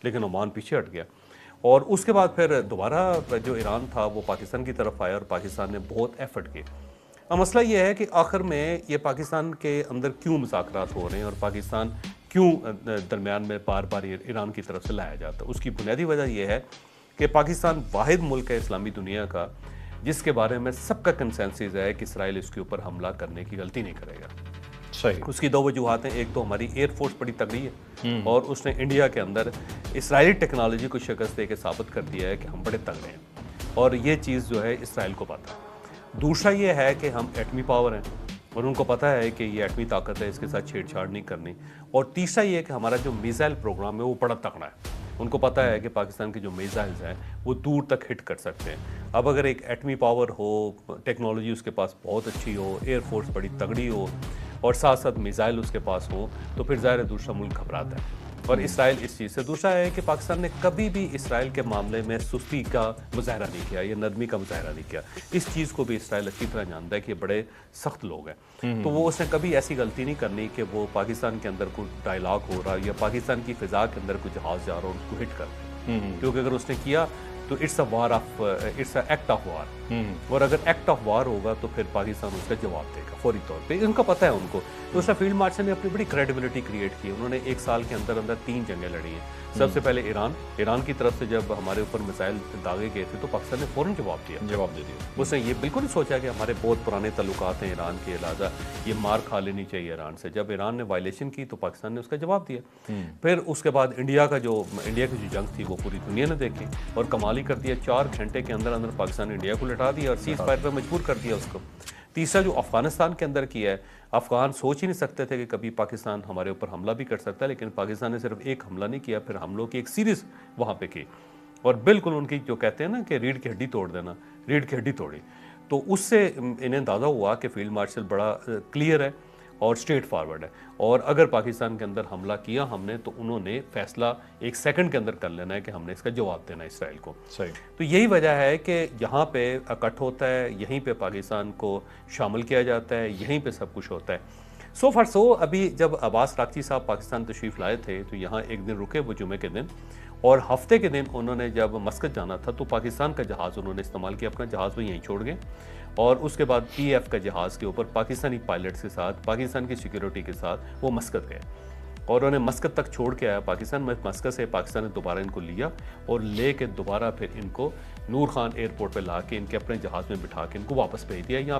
लेकिन ओमान पीछे हट गया। और उसके बाद फिर दोबारा जो ईरान था वो पाकिस्तान की तरफ आया और पाकिस्तान ने बहुत एफर्ट किए। अब मसला ये है कि आखिर में ये पाकिस्तान के अंदर क्यों मुज़ाकरात हो रहे हैं और पाकिस्तान क्यों दरमियान में बार बार ईरान की तरफ से लाया जाता है। उसकी बुनियादी वजह यह है कि पाकिस्तान वाहिद मुल्क है इस्लामी दुनिया का जिसके बारे में सबका कंसेंसस है कि इसराइल इसके ऊपर हमला करने की गलती नहीं करेगा। सही। उसकी दो वजूहत हैं, एक तो हमारी एयरफोर्स बड़ी तगड़ी है और उसने इंडिया के अंदर इसराइली टेक्नोलॉजी को शिकस्त दे के साबित कर दिया है कि हम बड़े तगड़े हैं और ये चीज़ जो है इसराइल को पता है। दूसरा ये है कि हम एटमी पावर हैं और उनको पता है कि ये एटमी ताकत है, इसके साथ छेड़छाड़ नहीं करनी। और तीसरा ये है कि हमारा जो मिसाइल प्रोग्राम है वो बड़ा तगड़ा है। उनको पता है कि पाकिस्तान के जो मिसाइल्स हैं वो दूर तक हिट कर सकते हैं। अब अगर एक एटमी पावर हो, टेक्नोलॉजी उसके पास बहुत अच्छी हो, एयरफोर्स बड़ी तगड़ी हो और साथ साथ मिसाइल उसके पास हो तो फिर ज़ाहिर है दूसरा मुल्क घबराता है और इसराइल इस चीज़ से। दूसरा है कि पाकिस्तान ने कभी भी इसराइल के मामले में सुस्ती का मुजाहरा नहीं किया या नरमी का मुजाहरा नहीं किया। इस चीज़ को भी इसराइल अच्छी तरह जानता है कि ये बड़े सख्त लोग हैं। तो वो उसने कभी ऐसी गलती नहीं करनी कि वो पाकिस्तान के अंदर कोई डायलॉग हो रहा या पाकिस्तान की फ़िज़ा के अंदर कोई जहाज़ जा रहा हो उसको हिट कर, क्योंकि अगर उसने किया तो it's a act of war और अगर एक्ट ऑफ वार होगा तो फिर पाकिस्तान उसका जवाब देगा फौरी तौर पे। इनका पता है उनको। तो उसका फील्ड मार्शल ने अपनी बड़ी क्रेडिबिलिटी क्रिएट की। उन्होंने एक साल के अंदर अंदर 3 जंगें लड़ी हैं। सबसे पहले ईरान की तरफ से जब हमारे ऊपर मिसाइल दागे गए थे तो पाकिस्तान ने फ़ौरन जवाब दे दिया। उसने ये बिल्कुल नहीं सोचा कि हमारे बहुत पुराने ताल्लुकात हैं ईरान के, लिहाजा ये मार खा लेनी चाहिए ईरान से। जब ईरान ने वायलेशन की तो पाकिस्तान ने उसका जवाब दिया। फिर उसके बाद इंडिया की जो जंग थी वो पूरी दुनिया ने देखी और कमाल ही कर दिया। 4 घंटे के अंदर अंदर पाकिस्तान ने इंडिया को लटा दिया और सीज फायर पर मजबूर कर दिया उसको। तीसरा जो अफगानिस्तान के अंदर किया है, अफगान सोच ही नहीं सकते थे कि कभी पाकिस्तान हमारे ऊपर हमला भी कर सकता है, लेकिन पाकिस्तान ने सिर्फ एक हमला नहीं किया, फिर हमलों की एक सीरीज वहाँ पे की और बिल्कुल उनकी जो कहते हैं ना कि रीढ़ की हड्डी तोड़ देना, रीढ़ की हड्डी तोड़ी। तो उससे इन्हें अंदाज़ा हुआ कि फील्ड मार्शल बड़ा क्लियर है और स्ट्रेट फॉरवर्ड है और अगर पाकिस्तान के अंदर हमला किया हमने तो उन्होंने फैसला 1 सेकंड के अंदर कर लेना है कि हमने इसका जवाब देना है इसराइल को। सही। तो यही वजह है कि यहाँ पे इकट्ठ होता है, यहीं पे पाकिस्तान को शामिल किया जाता है, यहीं पे सब कुछ होता है। सो फॉर सो अभी जब अब्बास राक्ची साहब पाकिस्तान तशरीफ़ लाए थे तो यहाँ एक दिन रुके वो जुमे के दिन और हफ्ते के दिन उन्होंने जब मस्कत जाना था तो पाकिस्तान का जहाज़ उन्होंने इस्तेमाल किया, अपना जहाज़ वो यहीं छोड़ गए और उसके बाद PF का जहाज़ के ऊपर पाकिस्तानी पायलट्स के साथ, पाकिस्तान की सिक्योरिटी के साथ वो मस्कत गए और उन्हें मस्कत तक छोड़ के आया पाकिस्तान में। मस्कत से पाकिस्तान ने दोबारा इनको लिया और ले के दोबारा फिर इनको नूर खान एयरपोर्ट पे ला के इनके अपने जहाज़ में बिठा के इनको वापस भेज दिया। यहाँ